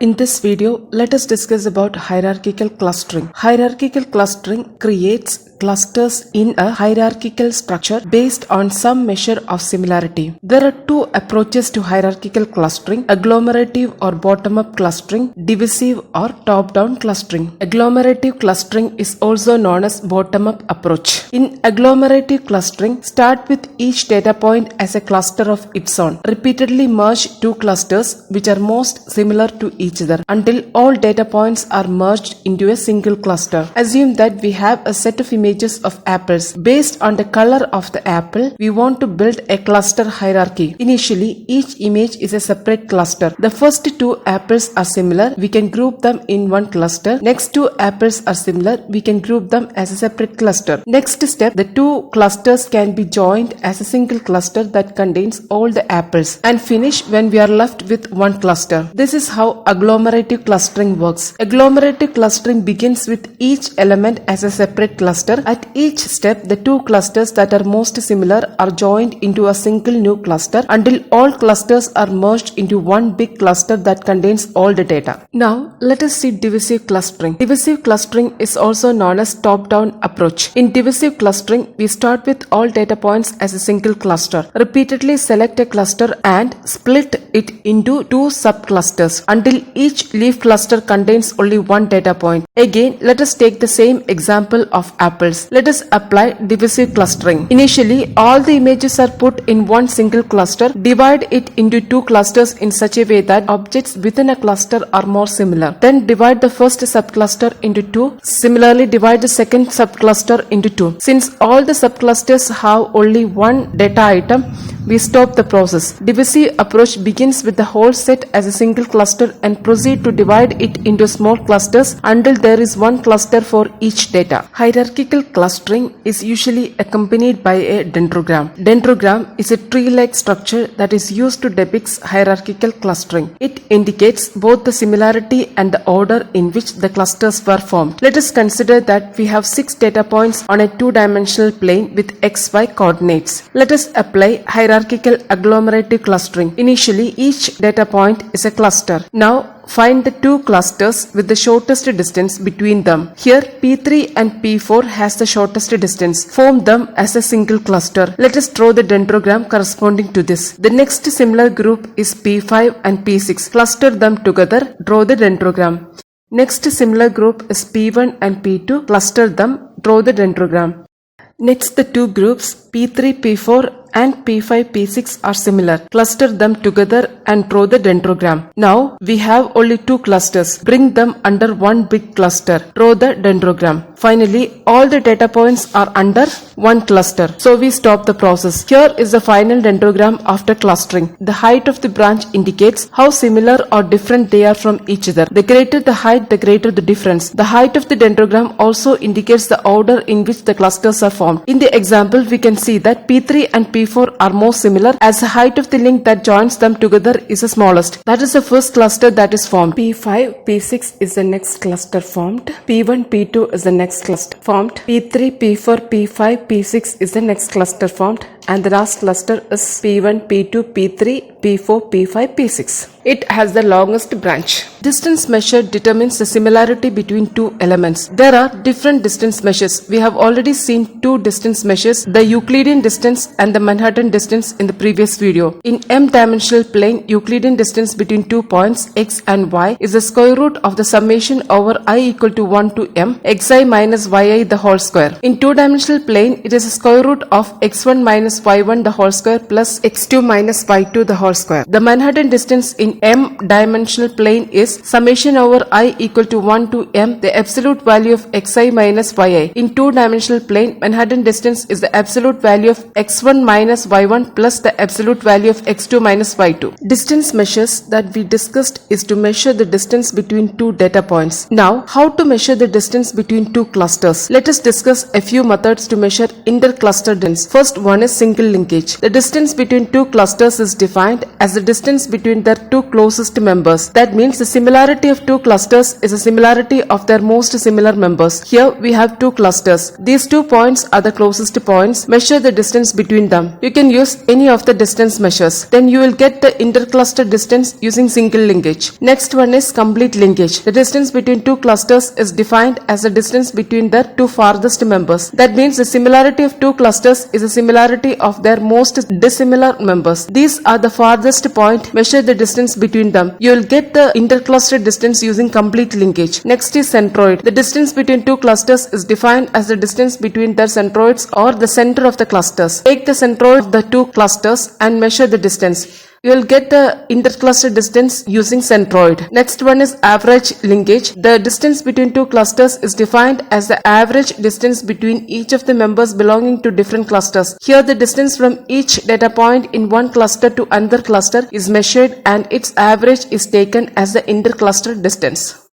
In this video, let us discuss about hierarchical clustering. Hierarchical clustering creates clusters in a hierarchical structure based on some measure of similarity. There are two approaches to hierarchical clustering: agglomerative or bottom-up clustering, divisive or top-down clustering. Agglomerative clustering is also known as bottom-up approach. In agglomerative clustering, start with each data point as a cluster of its own. Repeatedly merge two clusters which are most similar to each other until all data points are merged into a single cluster. Assume that we have a set of images of apples. Based on the color of the apple, we want to build a cluster hierarchy. Initially, each image is a separate cluster. The first two apples are similar. We can group them in one cluster. Next two apples are similar. We can group them as a separate cluster. Next step, the two clusters can be joined as a single cluster that contains all the apples, and finish when we are left with one cluster. This is how agglomerative clustering works. Agglomerative clustering begins with each element as a separate cluster. At each step, the two clusters that are most similar are joined into a single new cluster until all clusters are merged into one big cluster that contains all the data. Now, let us see divisive clustering. Divisive clustering is also known as top-down approach. In divisive clustering, we start with all data points as a single cluster. Repeatedly select a cluster and split it into two subclusters until each leaf cluster contains only one data point. Again, let us take the same example of apples. Let us apply divisive clustering. Initially, all the images are put in one single cluster. Divide it into two clusters in such a way that objects within a cluster are more similar. Then divide the first subcluster into two. Similarly, divide the second subcluster into two. Since all the subclusters have only one data item, we stop the process. Divisive approach begins with the whole set as a single cluster and proceed to divide it into small clusters until there is one cluster for each data. Hierarchical clustering is usually accompanied by a dendrogram. Dendrogram is a tree-like structure that is used to depict hierarchical clustering. It indicates both the similarity and the order in which the clusters were formed. Let us consider that we have 6 data points on a two-dimensional plane with xy coordinates. Let us apply hierarchical agglomerative clustering. Initially, each data point is a cluster. Now, find the two clusters with the shortest distance between them. Here, P3 and P4 has the shortest distance. Form them as a single cluster. Let us draw the dendrogram corresponding to this. The next similar group is P5 and P6. Cluster them together. Draw the dendrogram. Next similar group is P1 and P2. Cluster them. Draw the dendrogram. Next, the two groups P3, P4 and P5, P6 are similar. Cluster them together and draw the dendrogram. Now, we have only two clusters. Bring them under one big cluster. Draw the dendrogram. Finally, all the data points are under one cluster. So we stop the process. Here is the final dendrogram after clustering. The height of the branch indicates how similar or different they are from each other. The greater the height, the greater the difference. The height of the dendrogram also indicates the order in which the clusters are formed. In the example, we can see that P3 and P4 are more similar as the height of the link that joins them together is the smallest. That is the first cluster that is formed. P5, P6 is the next cluster formed. P1, P2 is the next cluster formed. P3, P4, P5, P6 is the next cluster formed. And the last cluster is P1, P2, P3, P4, P5, P6. It has the longest branch. Distance measure determines the similarity between two elements. There are different distance measures. We have already seen two distance measures, the Euclidean distance and the Manhattan distance in the previous video. In m-dimensional plane, Euclidean distance between 2 points x and y is the square root of the summation over I equal to 1 to m xi minus yi the whole square. In two-dimensional plane, it is the square root of x1 minus y1 the whole square plus x2 minus y2 the whole square. The Manhattan distance in m-dimensional plane is summation over I equal to 1 to m the absolute value of xi minus yi. In two-dimensional plane, Manhattan distance is the absolute value of x1 minus y1 plus the absolute value of x2 minus y2. Distance measures that we discussed is to measure the distance between two data points. Now, how to measure the distance between two clusters? Let us discuss a few methods to measure intercluster distance. First one is single linkage. The distance between two clusters is defined as the distance between their two closest members. That means the similarity of two clusters is a similarity of their most similar members. Here we have two clusters. These 2 points are the closest points. Measure the distance between them. You can use any of the distance measures. Then you will get the intercluster distance using single linkage. Next one is complete linkage. The distance between two clusters is defined as the distance between their two farthest members. That means the similarity of two clusters is a similarity of their most dissimilar members. These are the farthest point. Measure the distance between them. You will get the intercluster distance using complete linkage. Next is centroid. The distance between two clusters is defined as the distance between their centroids or the center of the clusters. Take the centroid of the two clusters and measure the distance. You will get the intercluster distance using centroid. Next one is average linkage. The distance between two clusters is defined as the average distance between each of the members belonging to different clusters. Here the distance from each data point in one cluster to another cluster is measured and its average is taken as the intercluster distance.